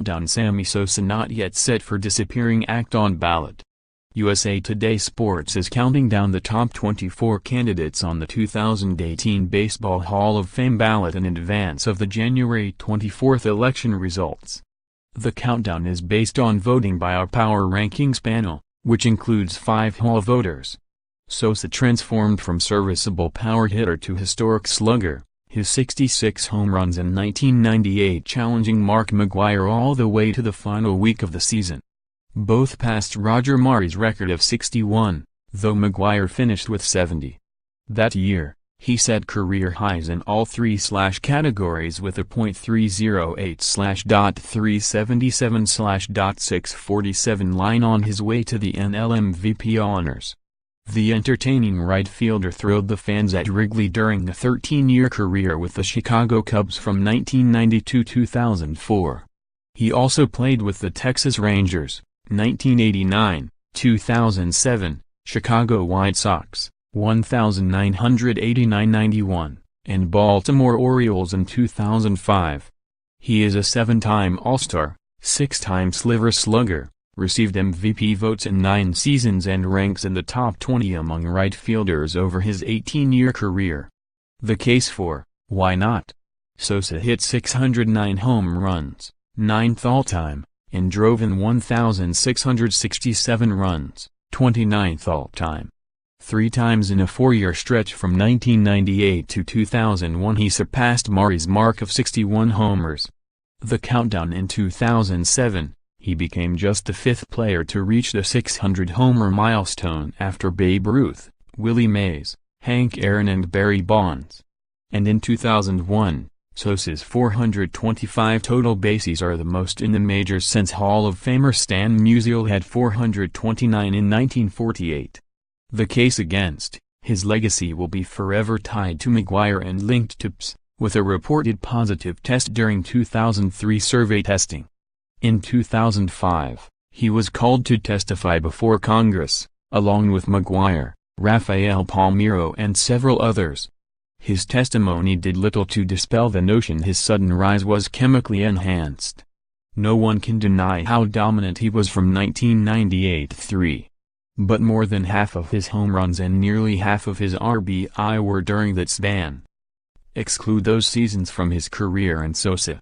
countdown. Sammy Sosa not yet set for disappearing act on ballot. USA Today Sports is counting down the top 24 candidates on the 2018 Baseball Hall of Fame ballot in advance of the January 24 election results. The countdown is based on voting by our Power Rankings panel, which includes 5 Hall voters. Sosa transformed from serviceable power hitter to historic slugger, his 66 home runs in 1998 challenging Mark McGwire all the way to the final week of the season. Both passed Roger Maris's record of 61, though McGwire finished with 70. That year, he set career highs in all 3 categories with a .308/.377/.647 line on his way to the NL MVP honors. The entertaining right fielder thrilled the fans at Wrigley during a 13-year career with the Chicago Cubs from 1992 to 2004. He also played with the Texas Rangers, 1989, 2007, Chicago White Sox, 1989-91, and Baltimore Orioles in 2005. He is a 7-time All-Star, 6-time Silver Slugger, received MVP votes in 9 seasons and ranks in the top 20 among right fielders over his 18-year career. The case for, why not? Sosa hit 609 home runs, 9th all-time, and drove in 1,667 runs, 29th all-time. 3 times in a 4-year stretch from 1998 to 2001 he surpassed Maris's mark of 61 homers. The countdown in 2007, he became just the 5th player to reach the 600-homer milestone after Babe Ruth, Willie Mays, Hank Aaron and Barry Bonds. And in 2001, Sosa's 425 total bases are the most in the majors since Hall of Famer Stan Musial had 429 in 1948. The case against his legacy will be forever tied to McGwire and linked to PS, with a reported positive test during 2003 survey testing. In 2005, he was called to testify before Congress, along with McGwire, Rafael Palmeiro and several others. His testimony did little to dispel the notion his sudden rise was chemically enhanced. No one can deny how dominant he was from 1998-3. But more than half of his home runs and nearly half of his RBI were during that span. Exclude those seasons from his career and Sosa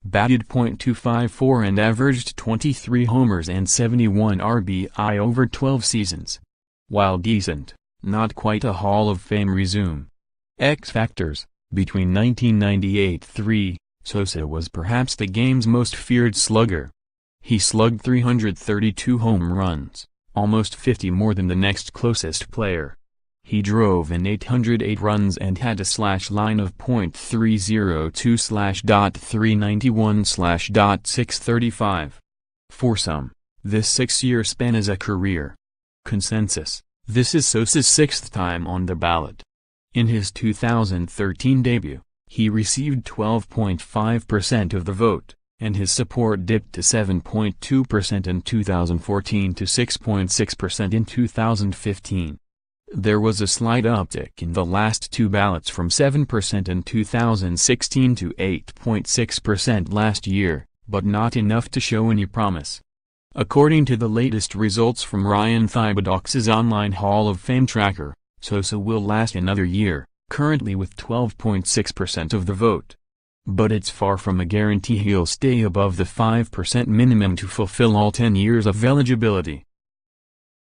batted .254 and averaged 23 homers and 71 RBI over 12 seasons. While decent, not quite a Hall of Fame resume. X factors: between 1998-3, Sosa was perhaps the game's most feared slugger. He slugged 332 home runs, almost 50 more than the next closest player. He drove in 808 runs and had a slash line of .302/.391/.635. For some, this 6-year span is a career. Consensus: this is Sosa's 6th time on the ballot. In his 2013 debut, he received 12.5% of the vote, and his support dipped to 7.2% in 2014 to 6.6% in 2015. There was a slight uptick in the last 2 ballots from 7% in 2016 to 8.6% last year, but not enough to show any promise. According to the latest results from Ryan Thibodeaux's online Hall of Fame tracker, Sosa will last another year, currently with 12.6% of the vote. But it's far from a guarantee he'll stay above the 5% minimum to fulfill all 10 years of eligibility.